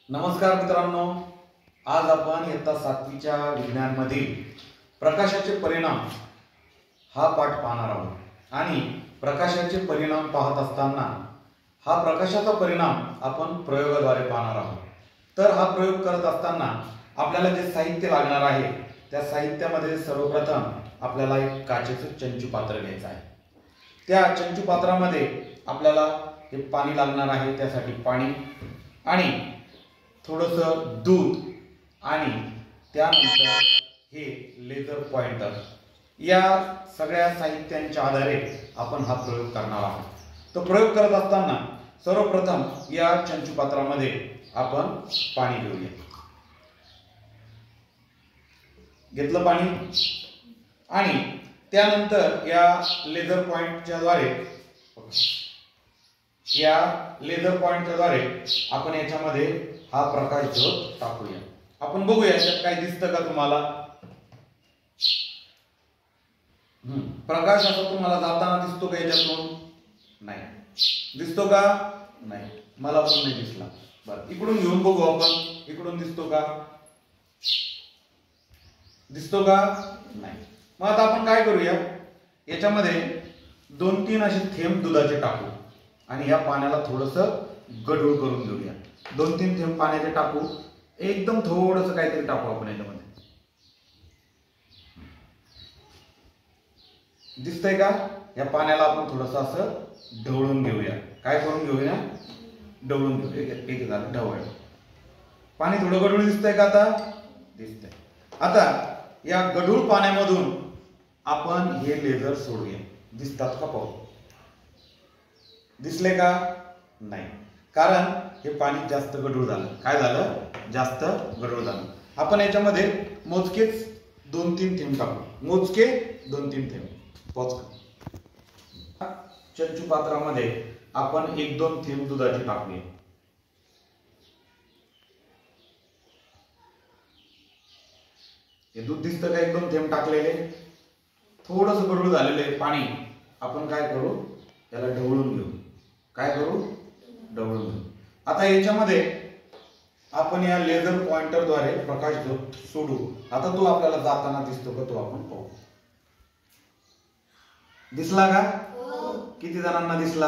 नमस्कार मित्रांनो, आज आपण इयत्ता 7वीच्या विज्ञान मधील प्रकाशाचे परिणाम हा पाठ पाहणार आहोत। आणि प्रकाशाचे परिणाम पाहत असताना हा प्रकाशाचा परिणाम आपण प्रयोगाद्वारे पाहणार आहोत। तर हा प्रयोग करत असताना आपल्याला जे साहित्य लागणार आहे त्या साहित्यामध्ये सर्वप्रथम आपल्याला एक काचेचं चंचू पात्र घ्यायचं आहे। त्या चंचू पात्रामध्ये आपल्याला हे पाणी लागणार आहे, त्यासाठी पाणी आणि थोडंसं दूध आणि त्यानंतर हे लेझर पॉइंटर, या सगळ्या साहित्यांच्या आधारे आपण हा प्रयोग करणार आहोत। तो प्रयोग करत असताना सर्वप्रथम या चंचू पात्रामध्ये आपण पाणी घेऊया। घेतलं पाणी आणि त्यानंतर या लेझर पॉइंटच्या द्वारे आपण याच्यामध्ये हा प्रकाश झोत टाकूया। आपण बघूया याच्यात काय दिसतं का तुम्हाला। प्रकाश असा तुम्हाला जाताना दिसतो का याच्यातून? नाही दिसतो का? नाही, मला पण नाही दिसला। बरं, इकडून घेऊन बघू आपण, इकडून दिसतो का? दिसतो का? नाही। मग आता आपण काय करूया, याच्यामध्ये 2-3 असे थेंब दुधाचे टाकू आणि या पाण्याला थोडंसं गढूळ करून घेऊया। 2-3 थेंब पाण्याचे टाकू, एकदम थोडंसं काहीतरी टाकू आपण याच्यामध्ये। दिसतंय का? या पाण्याला आपण थोडंसं असं ढवळून घेऊया। काय करून घेऊया? ढवळून घेऊया। एक झालं ढवळ। पाणी थोडं गढूळ दिसतंय का? आता दिसतंय। आता या गढूळ पाण्यामधून आपण हे लेझर सोडूया। दिसतात का? पाहू। दिसले का? नाही, कारण हे पाणी जास्त गढूळ झालं। काय झालं? जास्त गढूळ झालं। आपण याच्यामध्ये मोजकेच 2-3 थेंब टाकू, मोजके 2-3 थेंब। चंचू पात्रामध्ये आपण 1-2 थेंब दुधाचे टाकूया। हे दूध दिसतं का? 1-2 थेंब टाकलेले, थोडंसं गढूळ झालेले पाणी आपण काय करू, त्याला ढवळून घेऊ। काय करू? ढवळून घेऊ। आता याच्यामध्ये आपण या लेझर पॉइंटर द्वारे प्रकाश झोत सोडू। आता तो आपल्याला जाताना दिसतो का? तो आपण पाहू। दिसला का? किती जणांना दिसला?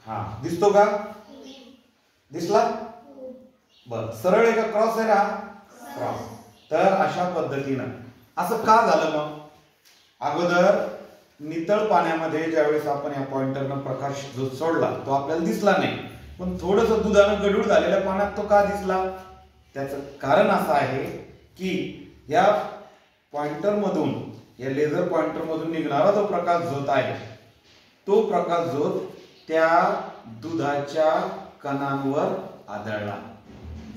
हा, दिसतो का? दिसला? बर, सरळ आहे का क्रॉस आहे का? क्रॉस। तर अशा पद्धतीनं असं का झालं? मग अगोदर नितळ पाण्यामध्ये ज्यावेळेस आपण या पॉइंटरनं प्रकाश जो सोडला तो आपल्याला दिसला नाही, पण थोडंसं दुधानं गढूळ झालेल्या पाण्यात तो का दिसला? त्याचं कारण असं आहे की या पॉइंटर मधून, या लेझर पॉइंटर मधून निघणारा जो प्रकाश झोत आहे तो प्रकाश झोत त्या दुधाच्या कणांवर आदळला।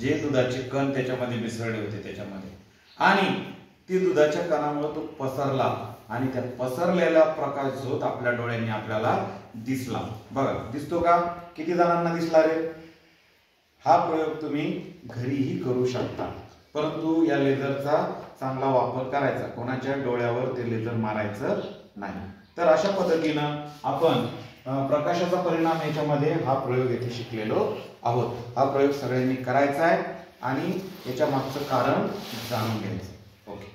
जे दुधाचे कण त्याच्यामध्ये मिसळले होते त्याच्यामध्ये, आणि ते दुधाच्या कणामुळे तो पसरला आणि त्या पसरलेला प्रकाश झोत आपल्या डोळ्यांनी आपल्याला दिसला। बघा, दिसतो का? किती जणांना दिसला रे? हा प्रयोग तुम्ही घरीही करू शकता, परंतु या लेझरचा चांगला वापर करायचा, कोणाच्या डोळ्यावर ते लेझर मारायचं नाही। तर अशा पद्धतीनं आपण प्रकाशाचा परिणाम याच्यामध्ये हा प्रयोग येथे शिकलेलो आहोत। हा प्रयोग सगळ्यांनी करायचा आहे आणि याच्या मागचं कारण जाणून घ्यायचं। ओके।